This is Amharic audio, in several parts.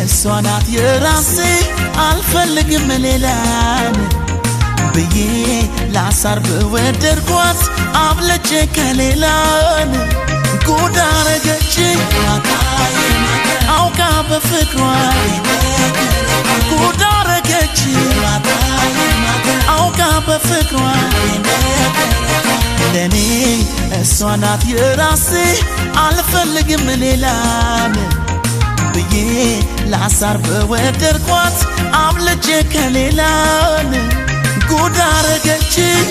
እሷናት የራሴ አልፈልግም ሌላን ብዬ ላሳር በወደድኳት አብለጬ ከሌላን ጉድ አረገችኝ አውቃ በፍቅሯ ጉድ አረገችኝ አውቃ በፍቅሯ ለኔ እሷናት የራሴ አልፈልግም ሌላን ብዬ ላሳር በወደድኳት አብለጬ ከሌላን ጉድ አረገችኝ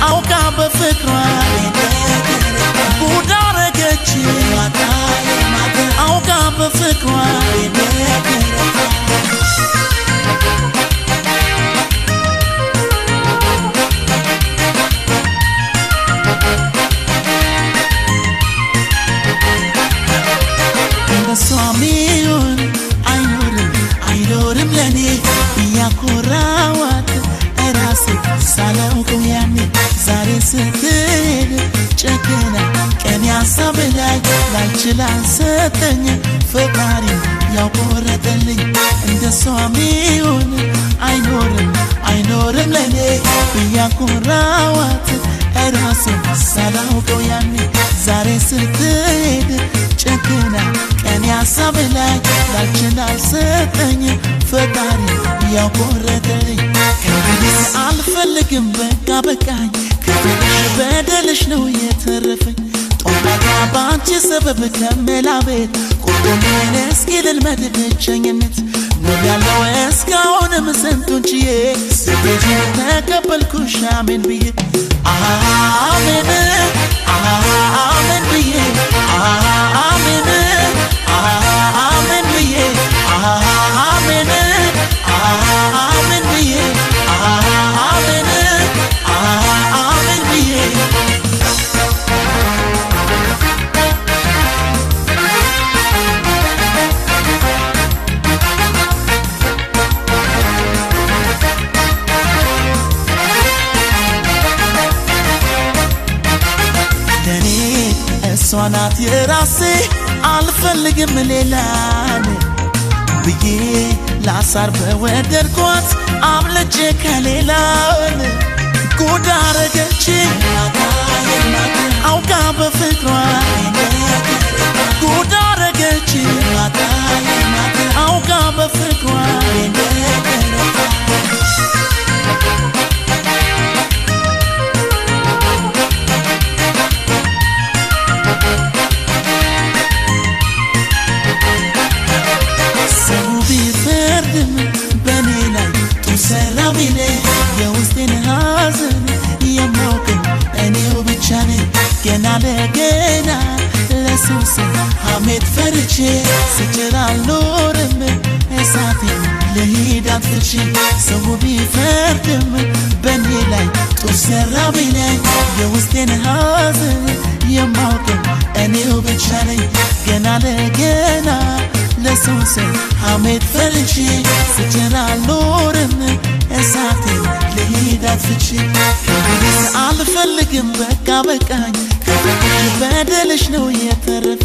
አውቃ በፍቅሯ ጉድ አረገችኝ አውቃ በፍቅሯ በሷሚውን አይኖርም ለኔ ያኮራዋት እራሴ ሳላውቀው ያኔ ዛሬ ስትሄድ ጨክና ቀን ያሳብ ላይችል አልሰጠኝ ፈጣሪ ያቆረጠልኝ እንደሷሚውን አይኖርም ለኔ ያኮራዋት እራሴ ሳላውቀው ያኔ ዛሬ ስትሄድ ጨክና ቀን ያሳብ ላይችል አልሰጠኝ ፈጣሪ ያቆረጠልኝ ከዚህ አልፈልግም በቃ በቃኝ በደልሽ ነው የተረፈኝ ጦማጋ ባንቺ ሰበብ ከመላ ቤት ቁርጡን እስኪ ልልመድ ብቸኝነት ነው ያለው እስካሁንም ስንቱን ችዬ ስትሄጂ ተቀበልኩሽ አሜን ብዬ አሜን አሜን ብዬ አሜን አሜን ብዬ አሜን አሜን ብዬ አሜን አሜን ብዬ ለኔ እሷናት የራሴ አልፈልግም ሌላን ብዬ ላሳር በወደድኳት አብለጬ ከሌላን ጉድ አረገችኝ አውቃ በፍቅሯ ጉድ አረገችኝ አውቃ በፍቅሯ በኔ ላይ ጡሰራ ቢለ የውስጤን ሐዘን የማውቅም እኔው ብቻ ነኝ ገና ለገና ለሰው ስም ሐሜት ፈርቼ ስጭር አልኖርም እሳቴን ልሂድ አጥፍቼ ሰው ቢፈርድም በኔ ላይ ጡሰራ ቢለ የውስጤን ሐዘን የማውቅም እኔው ብቻ ነኝ ገና ለገና ለሰው ስም ሐሜት ፈርቼ ስጭር አልኖርም እሳቴን ልሂድ አጥፍቼ አልፈልግም በቃ በቃኝ በደልሽ ነው የተረፈ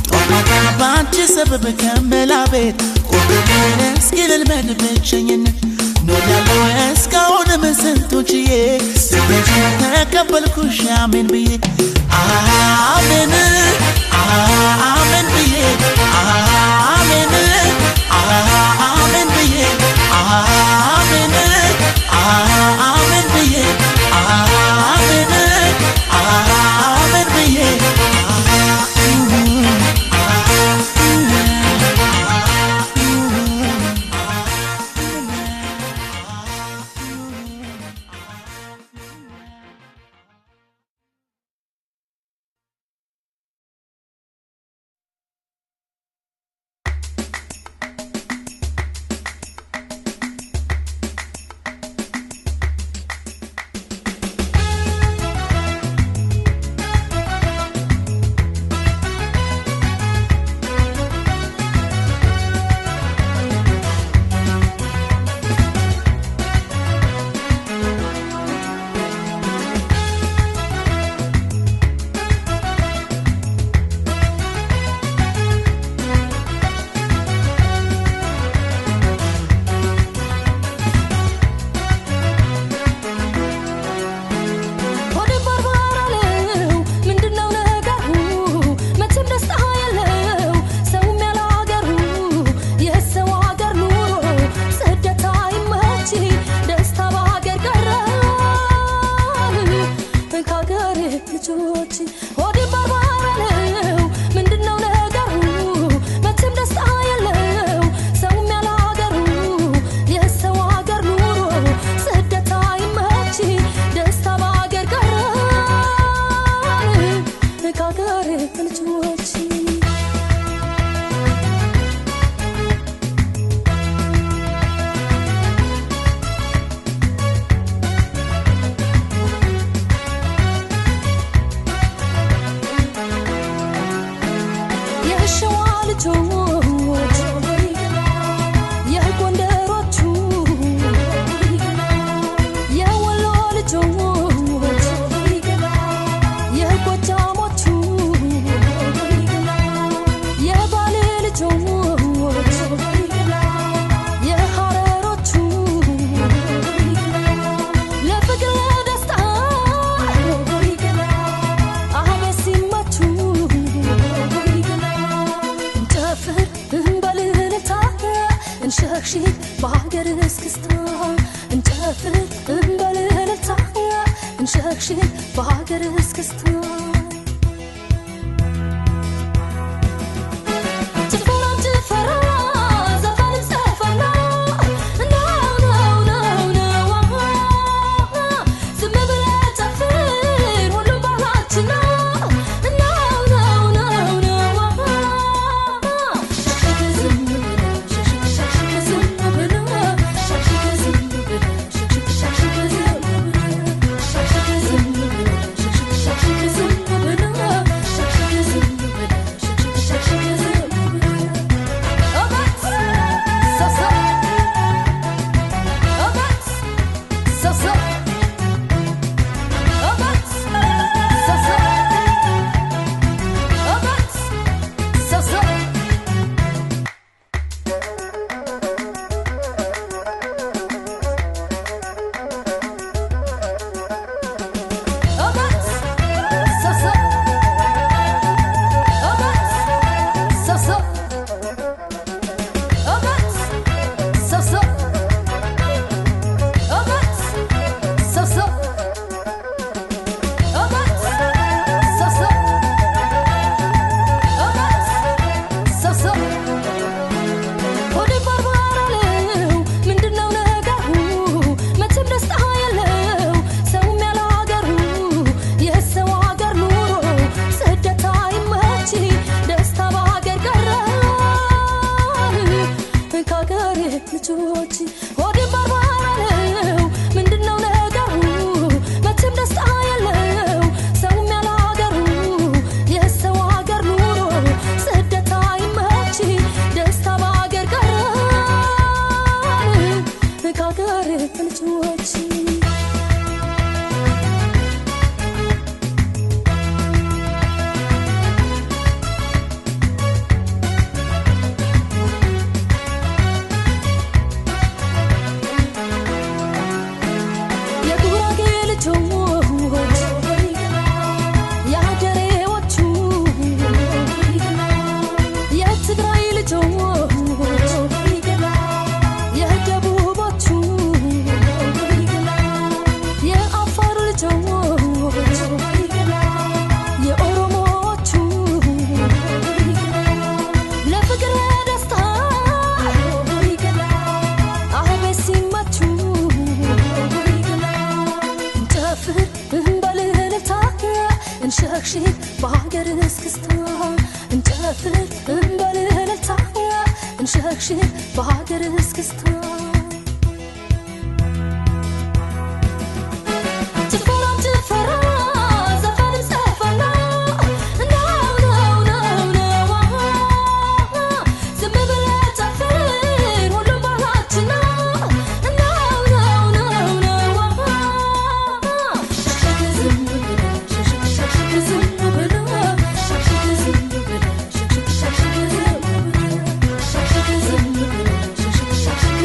ጦማጋ ባንቺ ሰበብ ከመላ ቤት ቁርጡን እስኪ ልልመድ ብቸኝነት ነው ያለው እስካሁንም ስንቱን ችዬ ስትሄጂ ተቀበልኩሽ አሜን ብዬ አሜን አሜን ብዬ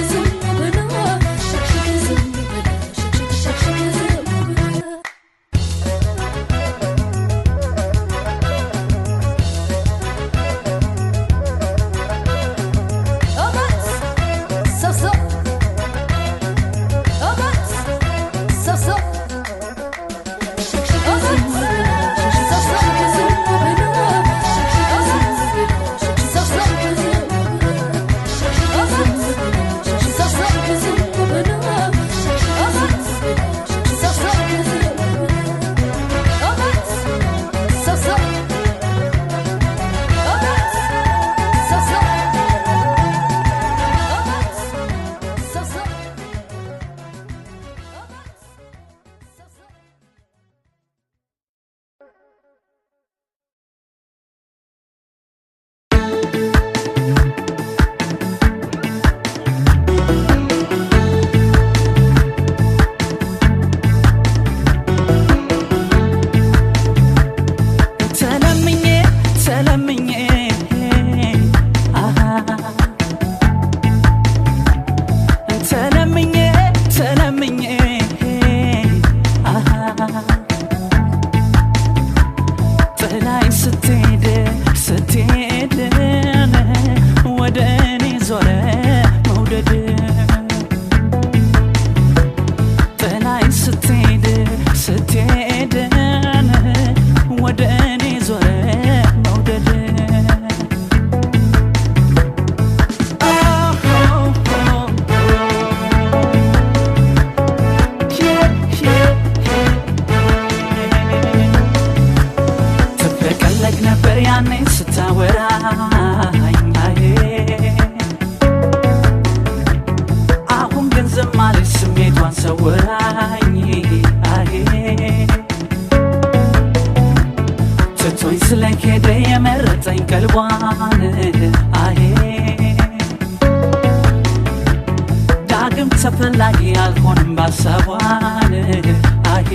Shake ተፈላጊ አልሆንም ባሰቧን አሄ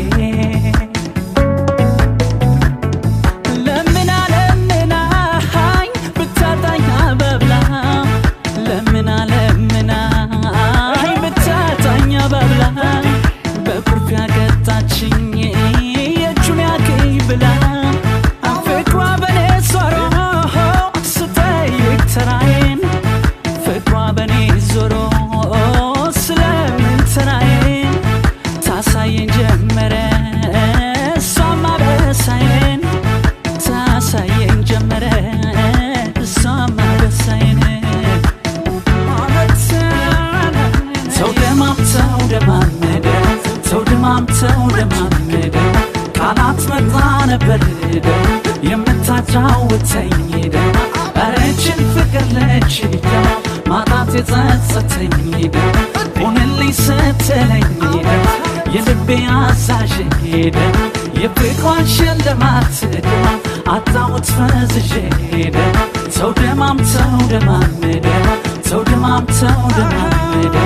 ቃላት መጣነ በልደ የምታጫውተኝ ሄደ አረችን ፍቅር ለችዳ ማጣት የጸጸተኝ ሄደ ሆነልኝ ስትለኝ ሄደ የልቤ አዛዥ ሄደ የፍቅሯን ሽልማት አጣሁት ፈዝዤ ሄደ ሰው ደማም ሄደ ሰው ደማም ሄደ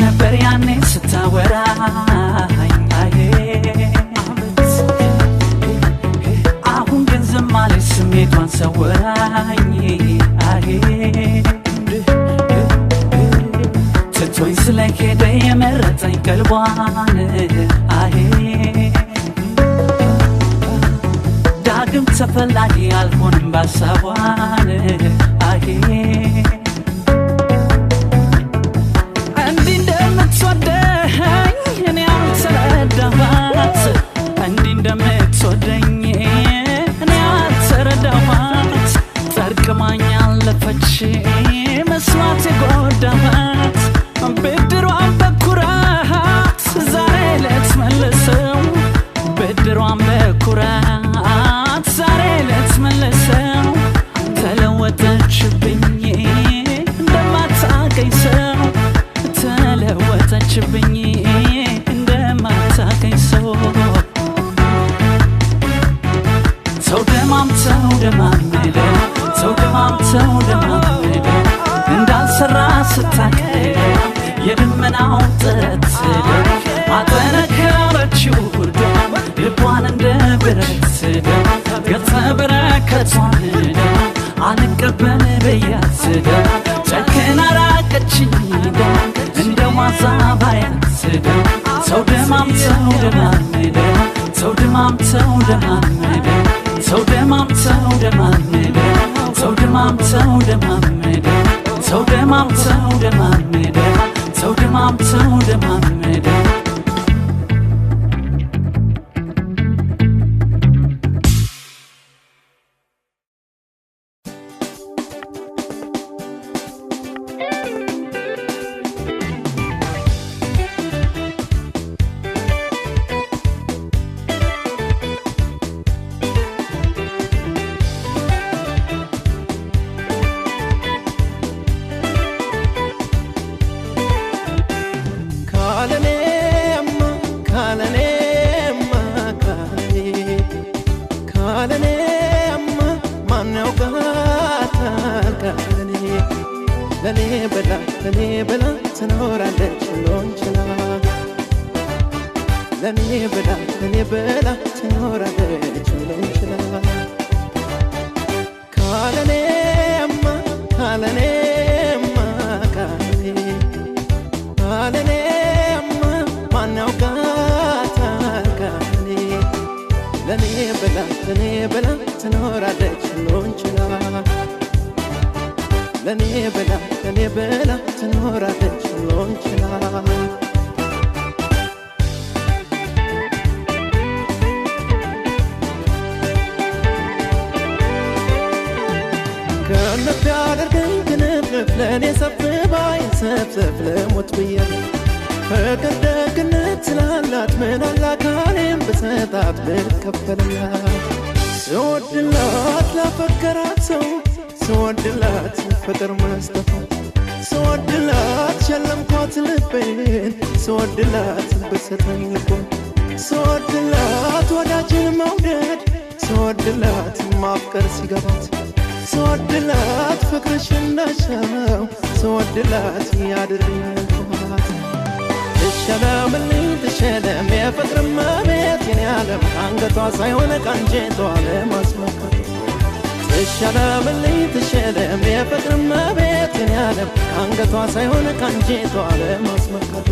ነበር ያኔ ስታወራኝ አዬ አሁን ግን ዝም አለች ስሜቷን ሰወራኝ አዬ ትቶኝ ስለሄደ የመረጠኝ ቀልቧን አዬ ዳግም ተፈላጊ አልሆንም ባሰቧን አዬ እንደምትወደኝ እኔ አልተረዳኋት ጠርቅማኝ አለፈች መስዋዕት የጎዳኋት ብድሯን በኩራት ዛሬ ልትመልሰው ብድሯን በኩራት ዛሬ ልትመልሰው ተለወጠችብኝ እንደማታውቀኝ ሰው ተለወጠችብኝ እንደማታውቀኝ ሰው ሰው ደማም ሄደ ሰው ደማም ሄደ እንዳልሰራ ስታቀደ የድመናው ጥረት አጠነከረችው ልቧን እንደ ብረት ገጸ በረከቷን አልቀበል ብያት ጨክና ራቀችኝ እንደ ዋዛ ባያት ሰው ደማም ሄደ ሰው ደማም ሄደ ሰው ደማም ሄደ ሰው ደማም ሄደ ሰው ደማም ሄደ ሰው ደማም ሄደ ለኔ ብላ ትኖራለች ሁሉን ችላ ለኔ ብላ ትኖራለች ሁሉን ችላ ካለኔማ ማን ያውቃል ብላ ትኖራለች ሁሉን ችላ ከነፍ ያደርገኝ ክንፍንፍ ለእኔ ሰብስባይ ሰብሰብ ለሞት ብዬ ፍቅር ደግነት ስላላት ምን አላካሌም ብሰጣት ብከፈልላት ስወድላት ላፈቀራት ሰው ስወድላት ፍቅር መስጠፋት ስወድላት ሸለምኳት ልቤን ስወድላት ብሰጠኝ ልቦን ስወድላት ወዳጅን መውደድ ስወድላት ማፍቀር ሲገባት ስወድላት ፍቅርሽን እንዳሻው ስወድላት ያድርኛልኳት ትሸለምልኝ ትሸለም የፍቅር መቤት የኔ ዓለም አንገቷ ሳይሆን ቃንጀቷ ለማስመካት ትሸለምልኝ ትሸለም የፍቅር መቤት የኔ ዓለም አንገቷ ሳይሆን ቃንጀቷ ለማስመካት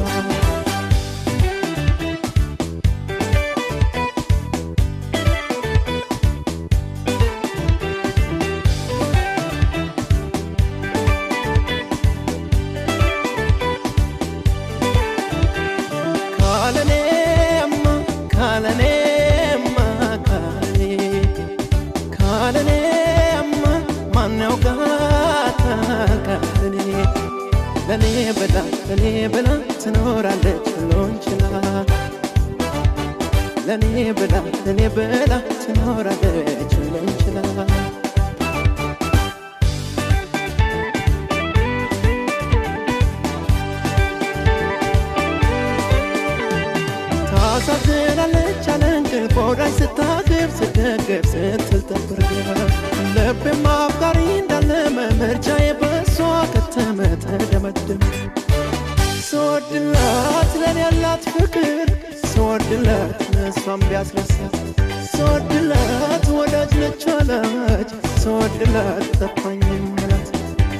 ለኔ ብላ ትኖራለች ሁሉን ችላ ለኔ ብላ ትኖራለች ሁሉን ችላ ታሳዝናለች አለ እንቅልፍ ወዳጅ ስታግብ ስትደግፍ ስትል ተብርጋ ልቤም አፍቃሪ እንዳለ ምርጫዬ በሷ ከተመ ተደመደመ ስወድላት ለኔ ያላት ፍቅር ስወድላት እሷም ቢያስረሳት ስወድላት ወዳጅ ነች አላች ስወድላት ጠፋኝ መላት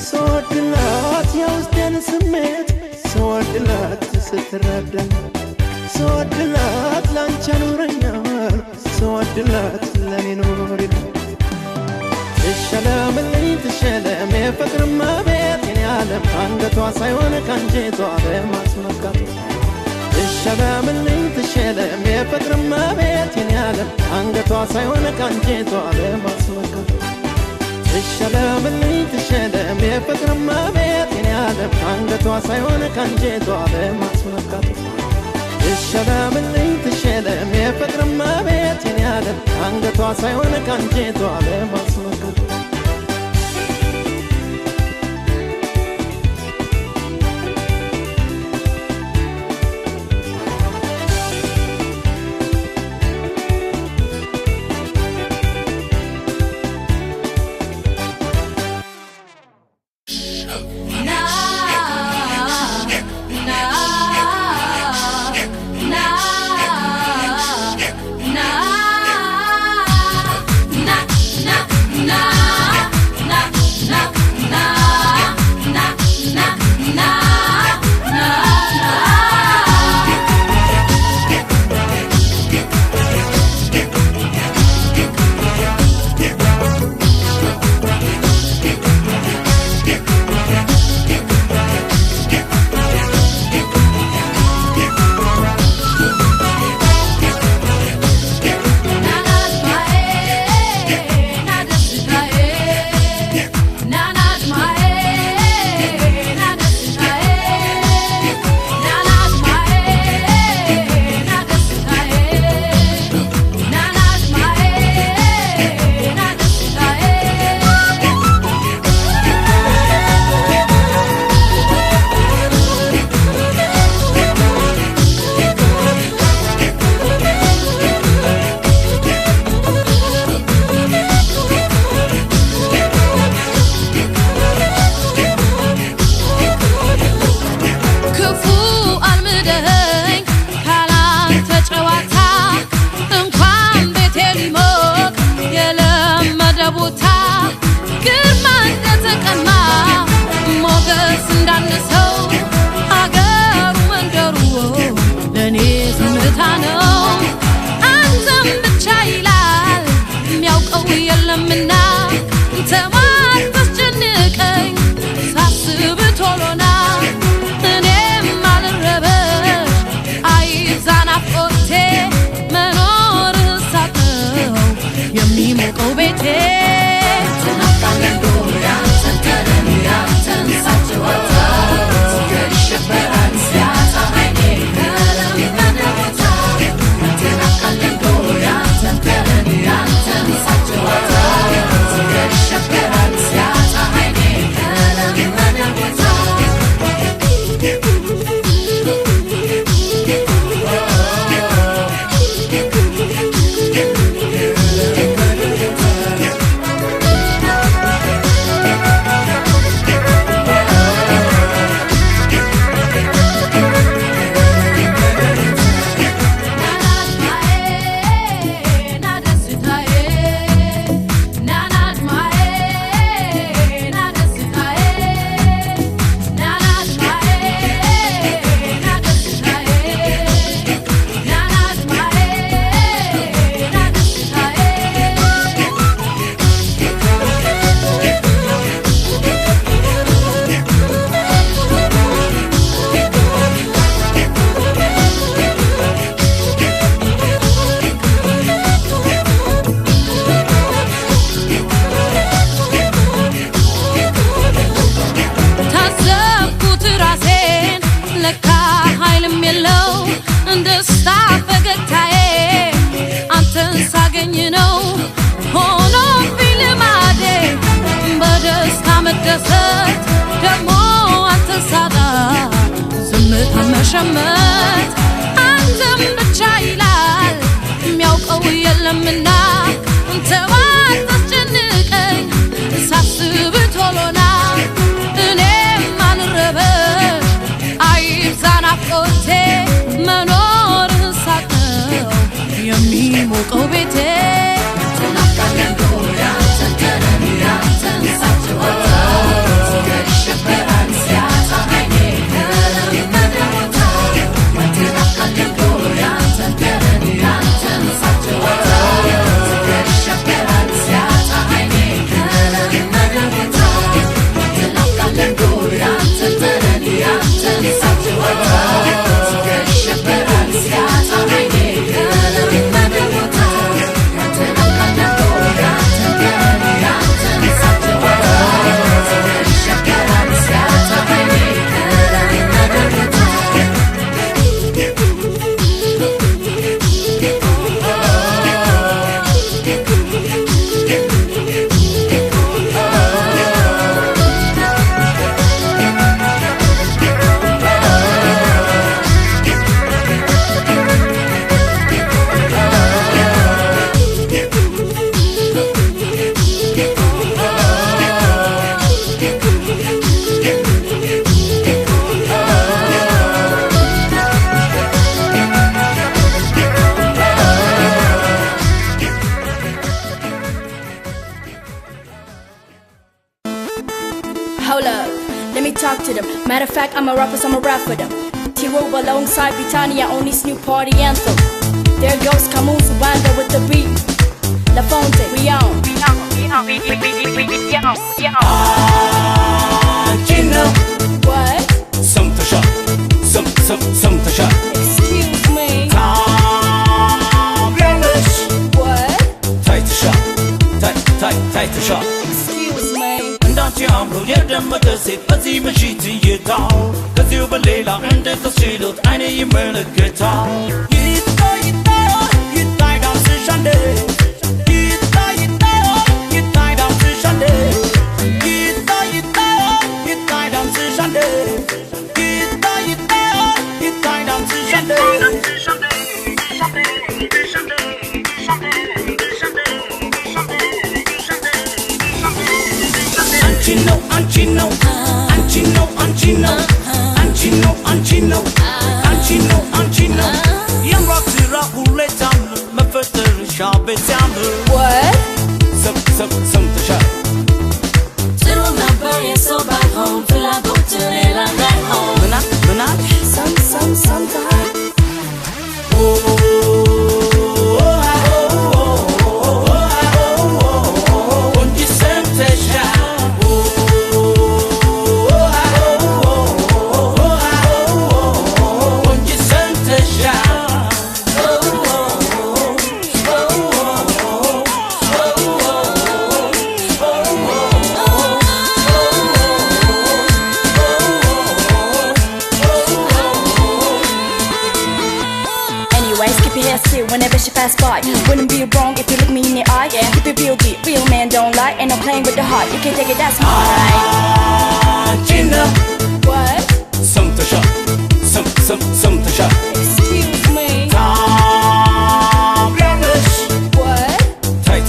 ስወድላት የውስጤን ስሜት ስወድላት ስትረዳኝ ስወድላት ላንቺ ኑረኛል ስወድላት ለኔ ኑሪልኝ ትሸለምልኝ ትሸለም የፍቅር መቤት የኔ ዓለም አንገቷ ሳይሆን ቃንጀቷ ለማስመካት ትሸለምልኝ ትሸለም የፍቅር መቤት የኔ ዓለም አንገቷ ሳይሆን ቃንጀቷ ለማስመካት ትሸለምልኝ ትሸለም የፍቅር መቤት የኔ ዓለም አንገቷ ሳይሆን ቃንጀቷ ለማስመካት ትሸለምልኝ ትሸለም የፍቅር መቤት የኔ ዓለም አንገቷ ሳይሆን ቃንጀቷ ለማስመካት nah to them. Matter of fact, I'm a rapper, so I'ma rap for them. T-Robe alongside Britannia on this new party anthem. There goes Camus, Wanda with the beat. La Fonte, we on. Gino. What? Some tasha. Excuse me. English. What? Tight tasha. Excuse me. Don't you amro yedem se pati machiti yeta. Cause you believe I'm the shield. I need you burn a guitar. You die down to Sunday. You die down to Sunday. You die down to Sunday. You die down to Sunday. Anchino. Young rock to rock who let down my first sharp it down. What? Some to shot. Still not burning, so back home till I go to the land back home. Manat. Sometimes. Whenever she pass by, wouldn't be wrong if you look me in the eye. Keep it real deep, real man don't lie. And I'm playing with the heart, you can't take it, that's mine. Gina. What? Some tasha. Some tasha. Excuse me. English. What? Tight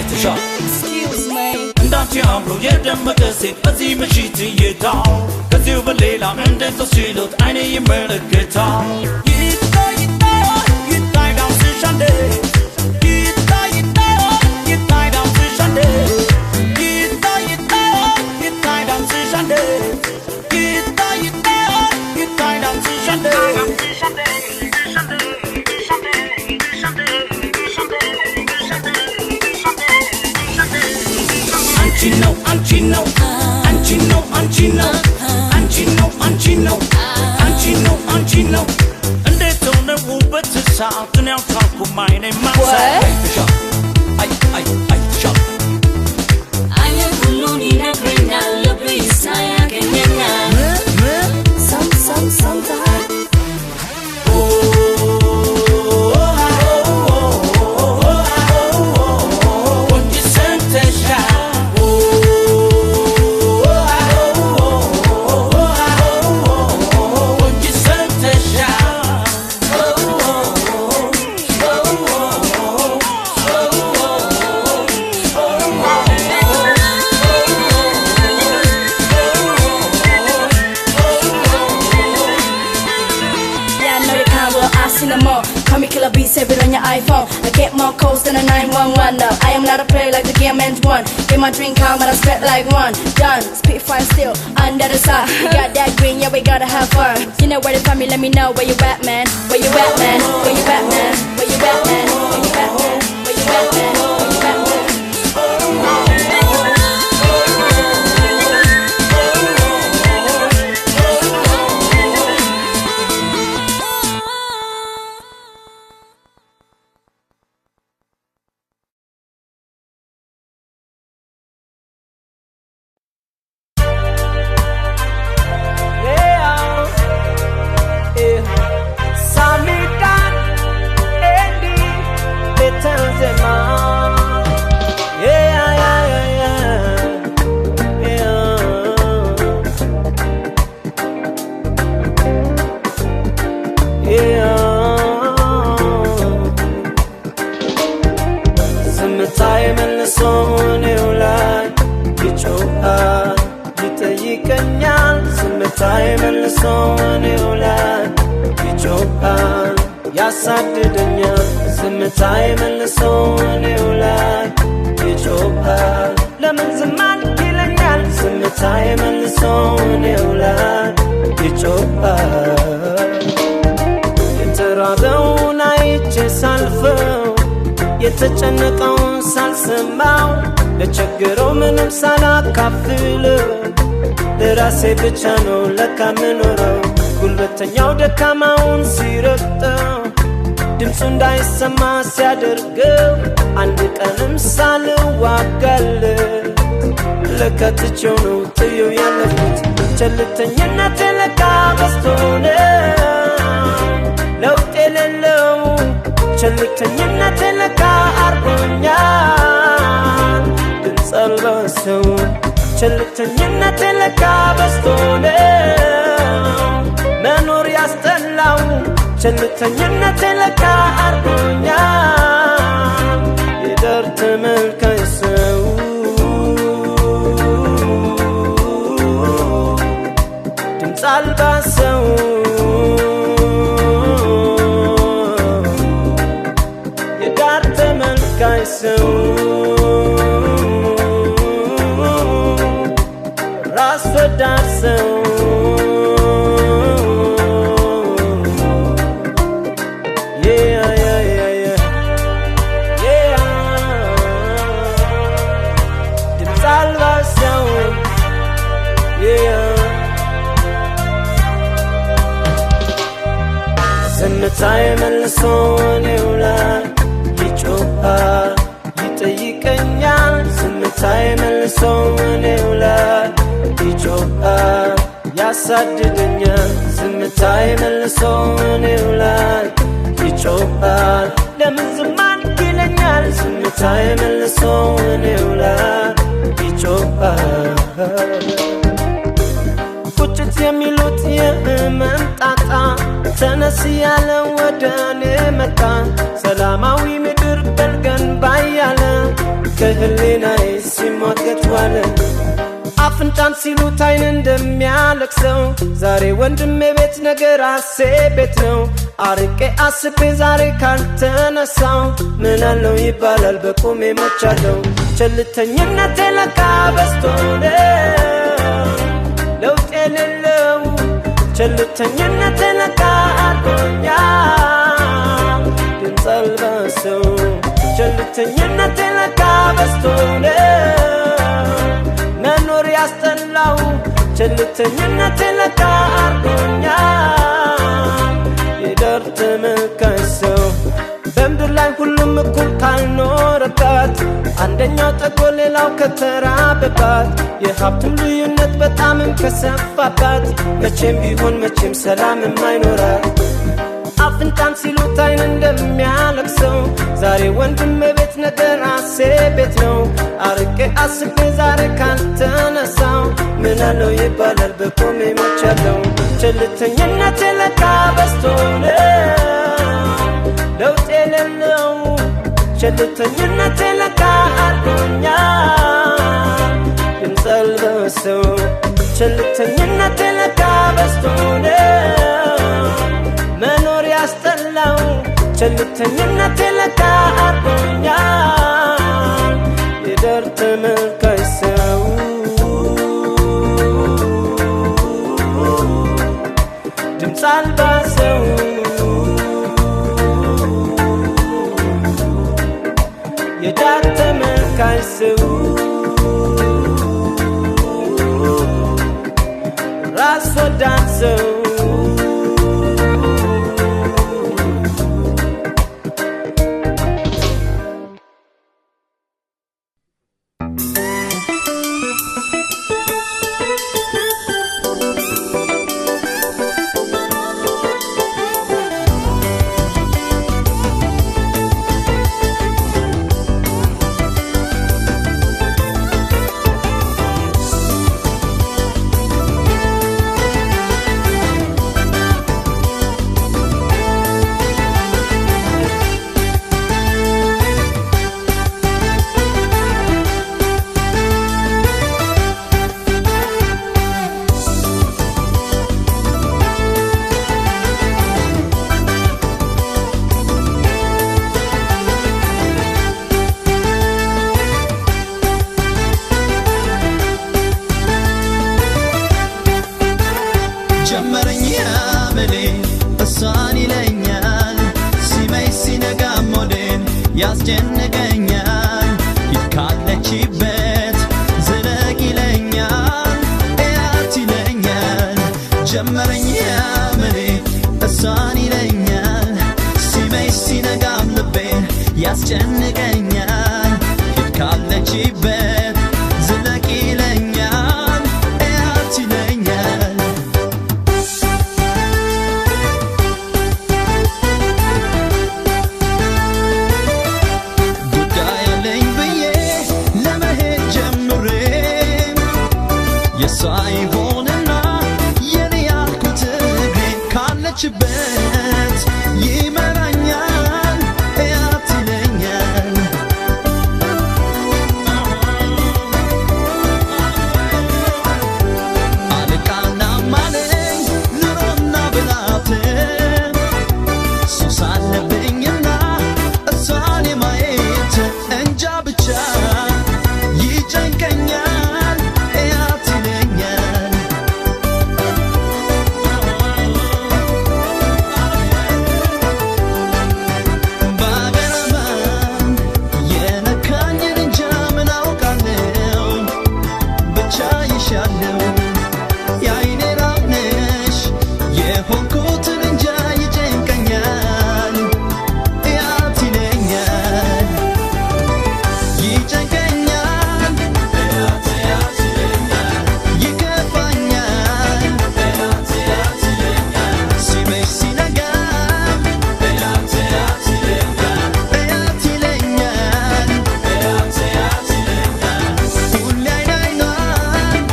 tasha. Excuse me. Don't you amro yedem se pati machiti yeta. Cause you believe I'm the shield. I need you burn a guitar. Anchino. And they don't know but to shout and I'll talk with my name. What? I'm a Kuluni na bring out the beast. I can get sometimes. Call me killer beat, save it on your iPhone. I get more calls than a 911. No, I am not a player like the game ends one. Get my drink out, but I sweat like one. Done, spit fire still, under the sun. We got that green, yeah, we gotta have fun. You know where to find me, let me know where you at, man. Where you at, man? Where you at, man? Where you at, man? Where you at, man? Where you at, man? Where you at, man? ያሳድደኛል ዝምታዬ መልሶ እኔው ላይ ይጮሃል ለምን ዝም አልክ ይለኛል ዝምታዬ መልሶ እኔው ላይ ይጮኻል የተራበውን አይቼ ሳልፈው የተጨነቀውን ሳልሰማው ለቸገረው ምንም ሳላካፍለው ለራሴ ብቻ ነው ለካ ምኖረው ጉልበተኛው ደካማውን ሲረግጠው ድምፁ እንዳይሰማ ሲያደርገው አንድ ቀንም ሳልዋጋለት ለካ ትቼው ነው ጥዬው ያለፉት ቸልተኝነቴ ለካ በዝቶ ነው ለውጥ የሌለው ቸልተኝነቴ ለካ አርጎኛል ድምፅ አልባ ሰው ቸልተኝነቴ ለካ በዝቶ ነው መኖር ያስጠላው ቸልተኝነቴ ለካ አርጎኛል የዳር ተመልካች ሰው ድምፅ አልባ ሰው የዳር ተመልካች ሰው ራስ ወዳድ ሰው ዝምታዬ መልሶ እኔው ላይ ይጮኻል ይጠይቀኛል ዝምታዬ መልሶ እኔው ላይ ይጮኻል ያሳድደኛል ዝምታዬ መልሶ እኔው ላይ ይጮኻል ለምን ዝም አልክ ይለኛል ዝምታዬ መልሶ እኔው ላይ ይጮኻል ቁጭት የሚሉት የመምጣጣ ተነስ ያለ ወደ እኔ መጣ ሰላማዊ ምድር በልገን ባያለ ከህሊናዬ ሲሟገት ዋለ አፍንጫን ሲሉት አይን እንደሚያለቅሰው ዛሬ ወንድሜ ቤት ነገር አሴ ቤት ነው አርቄ አስቤ ዛሬ ካልተነሳው ምን አለው ይባላል በቁሜ ሞቻለሁ ቸልተኝነቴ ለካ በዝቶ ነው ለውጥ የሌለው ቸልተኝነቴ ለካ አርጎኛል ድምፅ አልባ ሰው ቸልተኝነቴ ለካ በዝቶ ነው መኖር ያስጠላው ቸልተኝነቴ ለካ አርጎኛል የዳር ተመልካች ሰው በምድር ላይ ሁሉም እኩል ካልኖረባት አንደኛው ጠግቦ ሌላው ከተራበባት የሀብቱም ልዩነት በጣምም ከሰፋባት መቼም ቢሆን መቼም ሰላም የማይኖራት አፍንጫም ሲሉት አይን እንደሚያለቅሰው ዛሬ ወንድሜ ቤት ነገር አሴ ቤት ነው አርቄ አስቤ ዛሬ ካልተነሳው ምን አለው ይባላል በቆሜ ሞቻለሁ ቸልተኝነቴ ለካ በዝቶ ነው ለውጥ የሌለው ቸልተኝነቴ ለካ አርጎኛል ድምፅ አልባ ሰው ቸልተኝነቴ ለካ በዝቶ ነው መኖር ያስጠላው ቸልተኝነቴ ለካ አርጎኛል የዳር ተመልካች ሰው ድምፅ አልባ ሰው የዳር ተመልካች ሰው ራስ ወዳድ ሰው ጀመረኝ ያመሌ እሷን ይለኛል ሲመይ ሲነጋ ሞዴን ያስጨንቀኛል ሂድ ካለችበት ዝለቅ ይለኛል እያት ይለኛል ጀመረኝ ያመሌ እሷን ይለኛል ሲመይ ሲነጋም ልቤን ያስጨንቀኛል ሂድ ካለችበት ዝለቅ ይለኛል እያት ይለኛል ጉዳይ አለኝ ብዬ ለመሄድ ጀምሬ የሷ ይሆንና የኔ ያልኩት እግሬ ካለችበት ይመራኛል እያት ይለኛል አልቃናም አለኝ ኑሮና ብላት ሱስ አለብኝና እሷን የማየት እንጃ ብቻ ይጨንቀኛል እያት ይለኛል ባገረማም የነካኝን እንጃ ምን አውቃለሁ ብቻ ይሻለው የአይኔ ራብ ነሽ የሆንኩትን እንጃ ይጨንቀኛል እያት ይለኛል ይጨንቀኛል ይከፋኛል ሲመሽ ሲነጋ እያት ይለኛል ሁሌ አይን አይኗን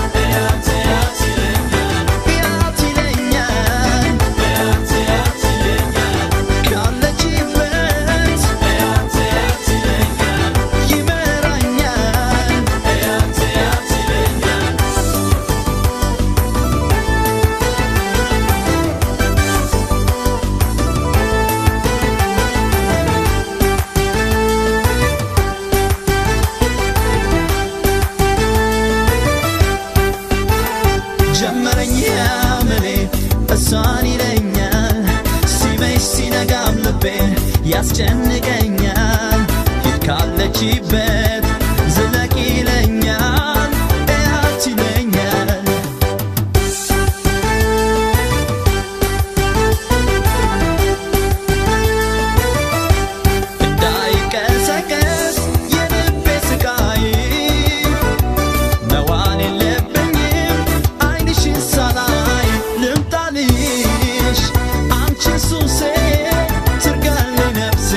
እያት ይለኛል ካለችበት ይመራኛል ጀመረኝ ያመሌ እሷን ይለኛል ሲመሽ ሲነጋም ልቤን ያስጨንቀኛል ሂድ ካለችበት ዝለቅ ይለኛል እያት ይለኛል እንዳይቀሰቀስ የልቤ ስቃይ መዋል የለብኝም አይንሽን ሳላይ ልምጣልሽ አንቺን ሱሴ ትርጋለኝ ነፍሴ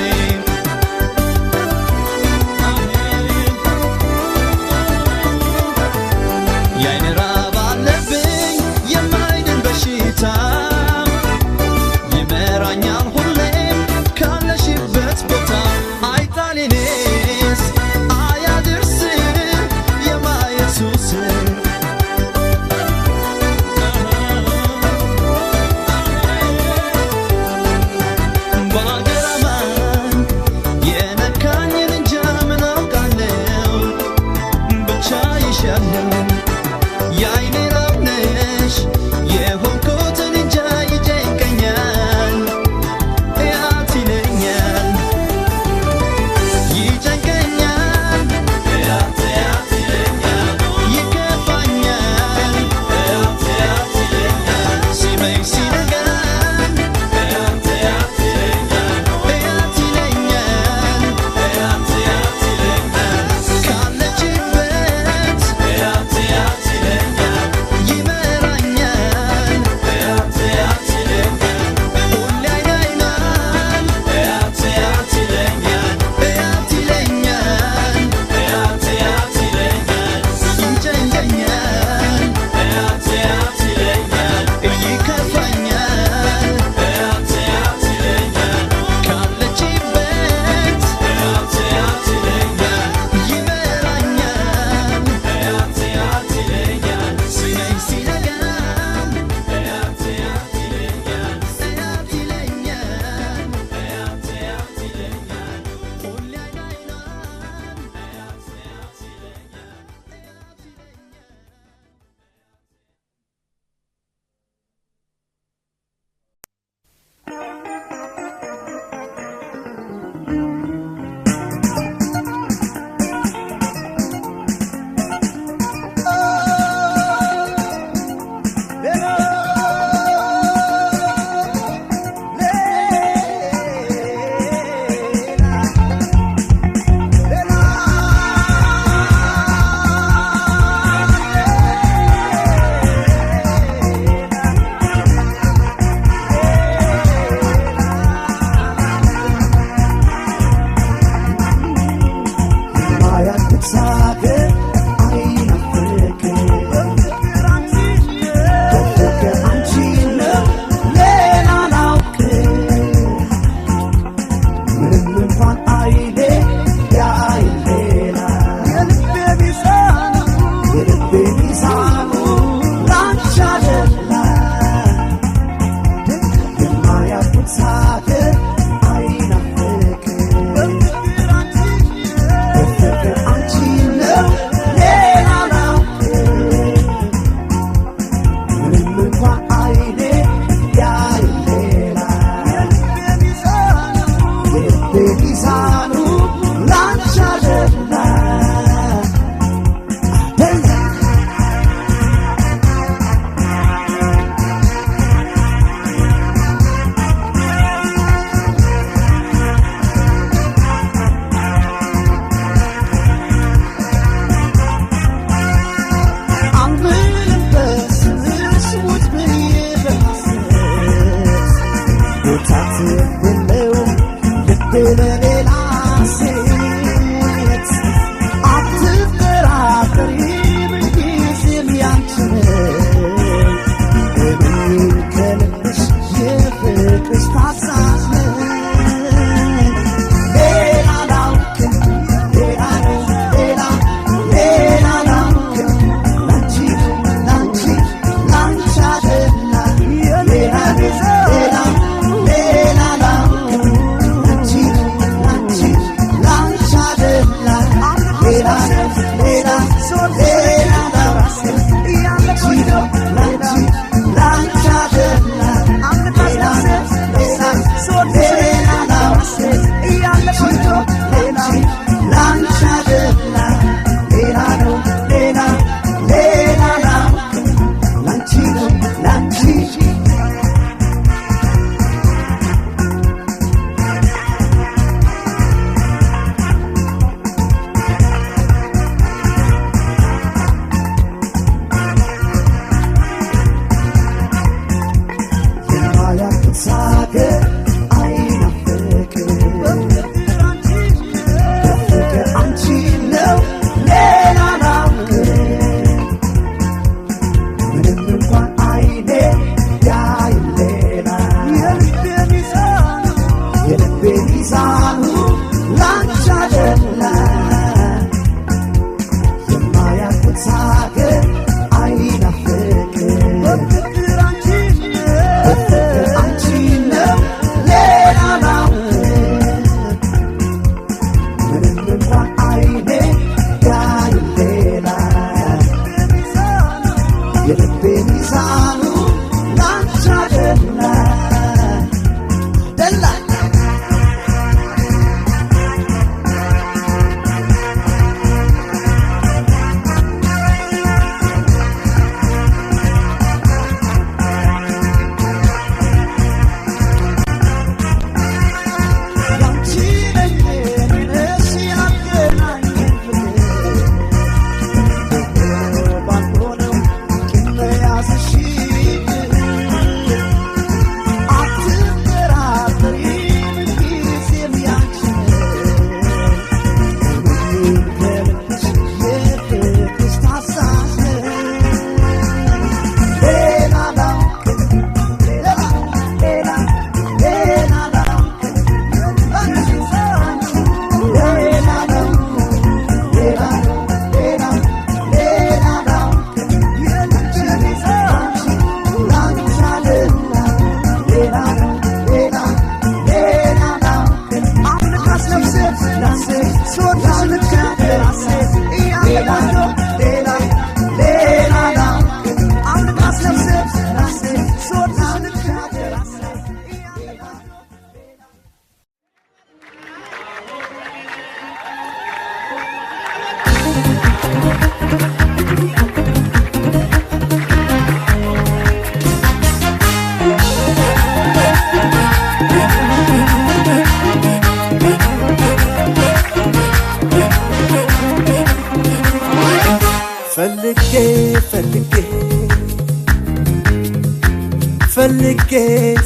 ፈልጌ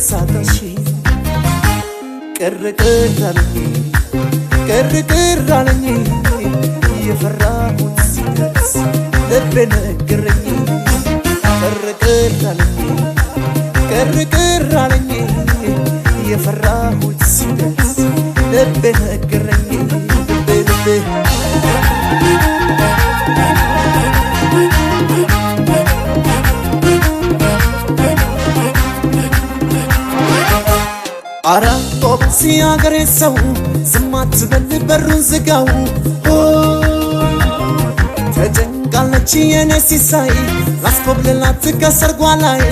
ሳታሺ ቅርቅር አለኝ የፈራሁት ሲደርስ ልቤ ነገረኝ ቅርቅር አለኝ የፈራሁት ሲደርስ ልቤ ነገረኝ ልቤ አራቆ ሲያገሬ ሰው ዝማት በል በሩን ዝጋው ተጨንቃለች የኔ ሲሳይ ላስኮብልላት ከሰርጓ ላይ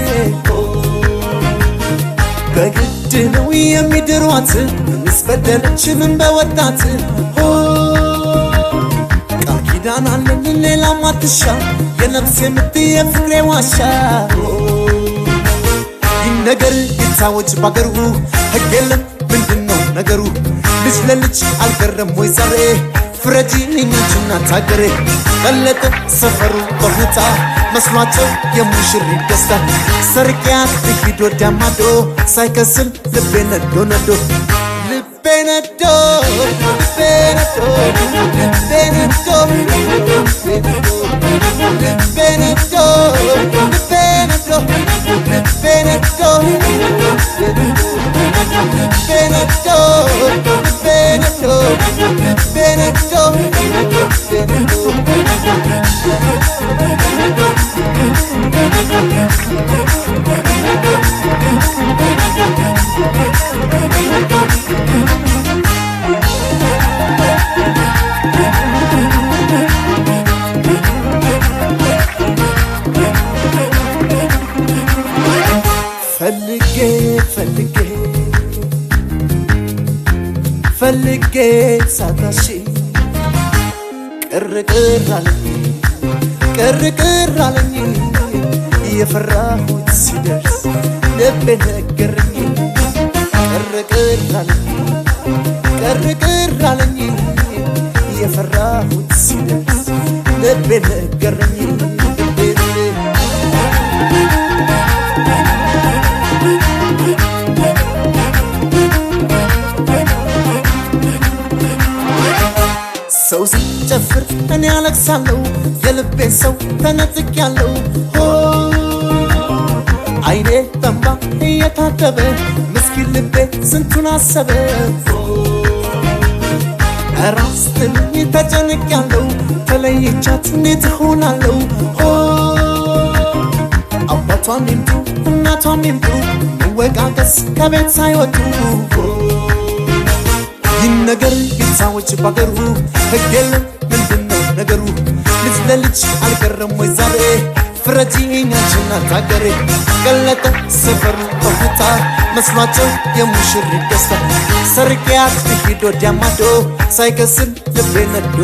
በግድ ነው የሚድሯት ምስበደለች ምን በወጣት ቃል ኪዳን አለን ሌላ ማትሻ የነፍሴ ምት የፍቅሬ ዋሻ ነገር ይታወጅ ባገሩ ሕግ የለም ምንድነው ነገሩ ልጅ ለልጅ አልቀረም ወይ ዛሬ ፍረጂ እኛችና ታገሬ ቀለጠ ሰፈሩ በሁታ መስሏቸው የሙሽሪት ደስታ ሰርቂያት ሂዶ ዳማዶ ሳይከስል ልቤ ነዶ ልቤ ነዶ ፈልጌ ሳታሺ ቅርቅር አለኝ የፈራሁት ሲደርስ ልቤ ነገረኝ ቅርቅር አለኝ የፈራሁት ሲደርስ ልቤ ነገረኝ ሰው ሲጨፍር እኔ አለቅሳለሁ የልቤን ሰው ተነጥቄያለሁ አይኔ በእንባ እየታጠበ ምስኪን ልቤ ስንቱን አሰበ እራስ ትልኝ ተጨንቄያለሁ ተለይቻት እንዴት እሆናለሁ አባቷም ይምጡ እናቷም ይምጡ መወቃቀስ ከቤት ሳይወጡ ይህ ነገር ይታወጅ ባገሩ ሕግ የለም ምንድነው ነገሩ ልጅ ለልጅ አልቀረም ወይ ዛሬ ፍረጂ እኛችና ታገሬ ቀለጠ ሰፈሩ በሁታ መስሏቸው የሙሽሪት ደስታ ሰርቂያት ሂዶ ዳማዶ ሳይከስል ልቤ ነዶ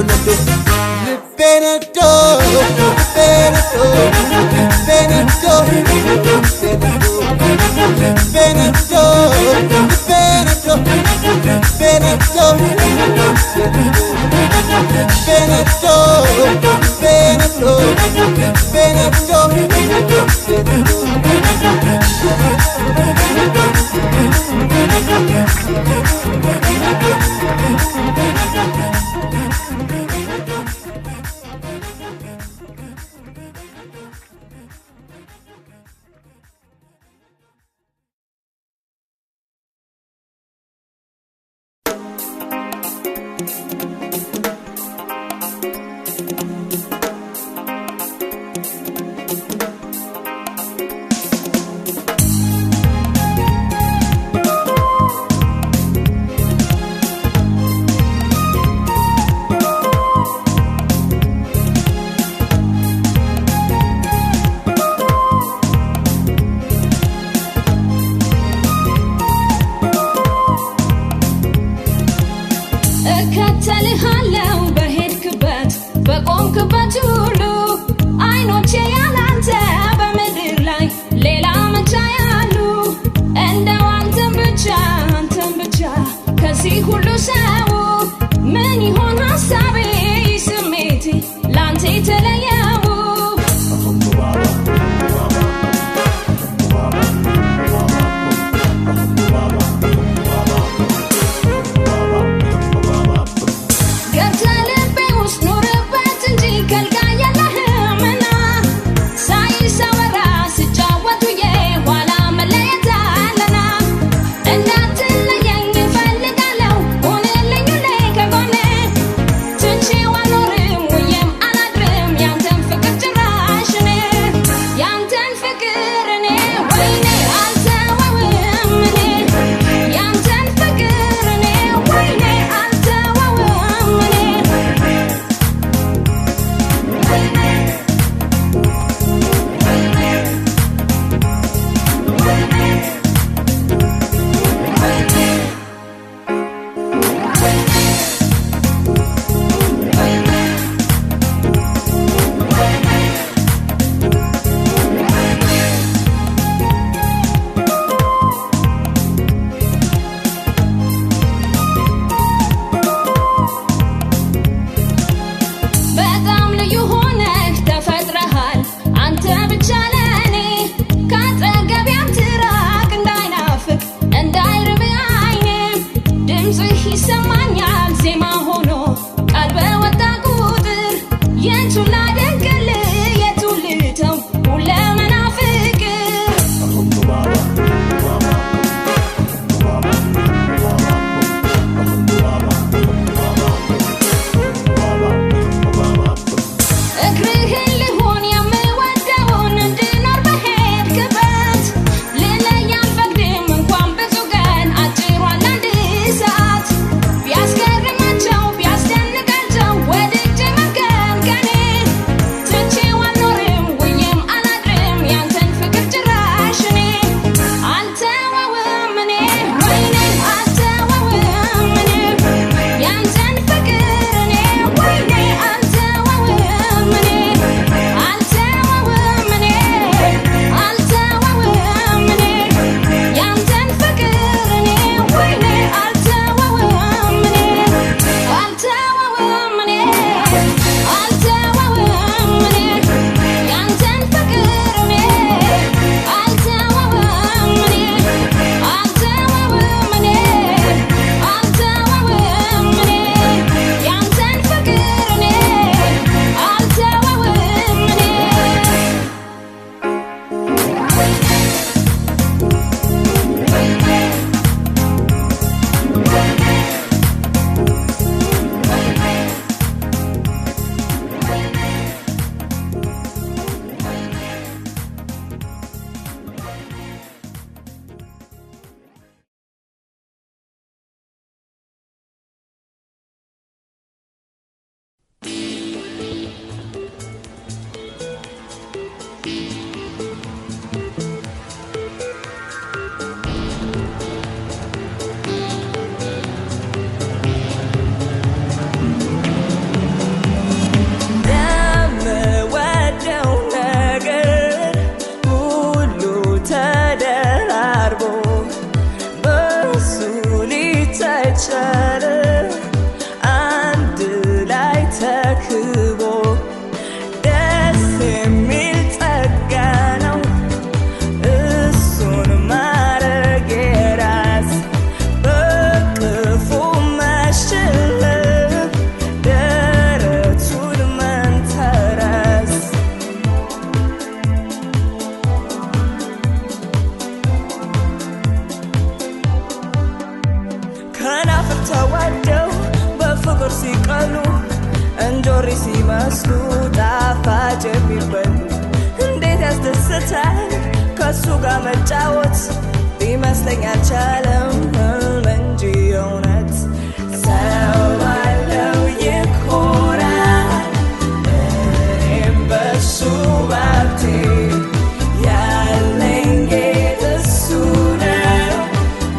ጮሪ ሲመስሉ ጣፋጭ የሚበሉ እንዴት ያስደስታል ከሱ ጋር መጫወት ሊመስለኝ አልቻለም እንጂ እውነት ሰው ባለው ይኮራል እኔም በሱ ባብቴ ያለኝ ጌጥ እሱ ነው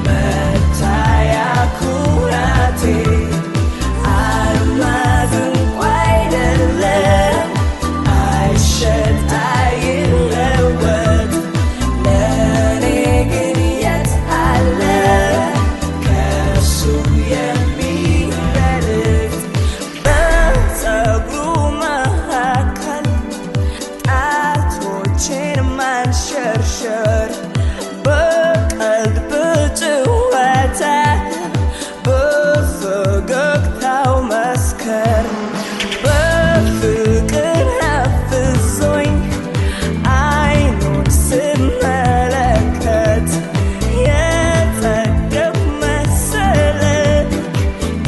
መታያ ኩራቴ አልማዝ እንኳ አይደለም አይሸጥ አይለወጥ ለእኔ ግን የት አለ ከሱ የሚበልጥ በፀጉሩ መካከል ጣቶቼን ማንሸርሸር በቀልድ በጭወታ በፈገግታው መስከር በፍቅር አፍዞኝ አይኑን ስመለከት የጸደቅ መሰለ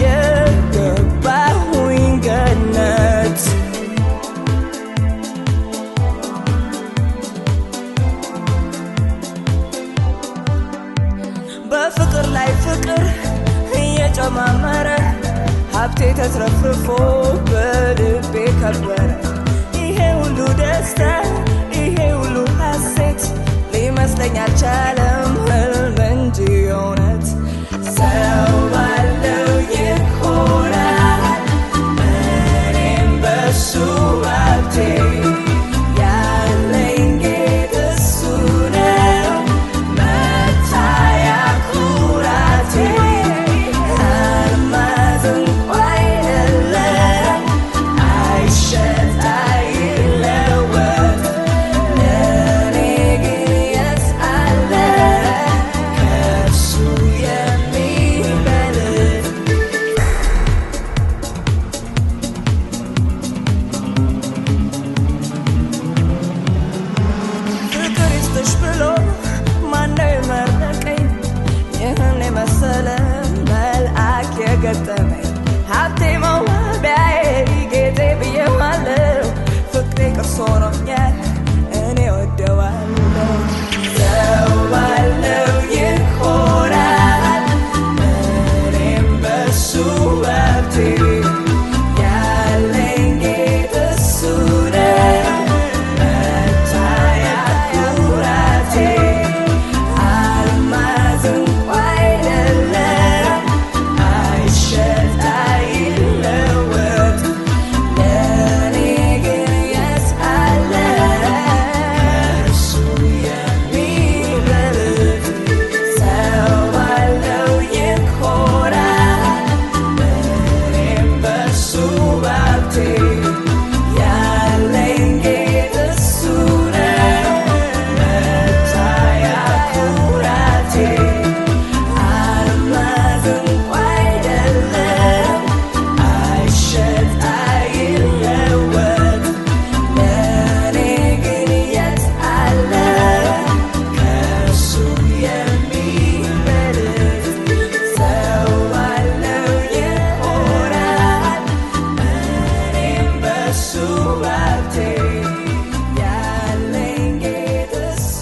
የገባሁኝ ገነት በፍቅር ላይ ፍቅር እየጨማመረ ሀብቴ ተትረፍርፎ በልቤ ከበረ ይሄ ሁሉ ደስታ ይሄ ሁሉ ሐሴት ሊመስለኝ አልቻለም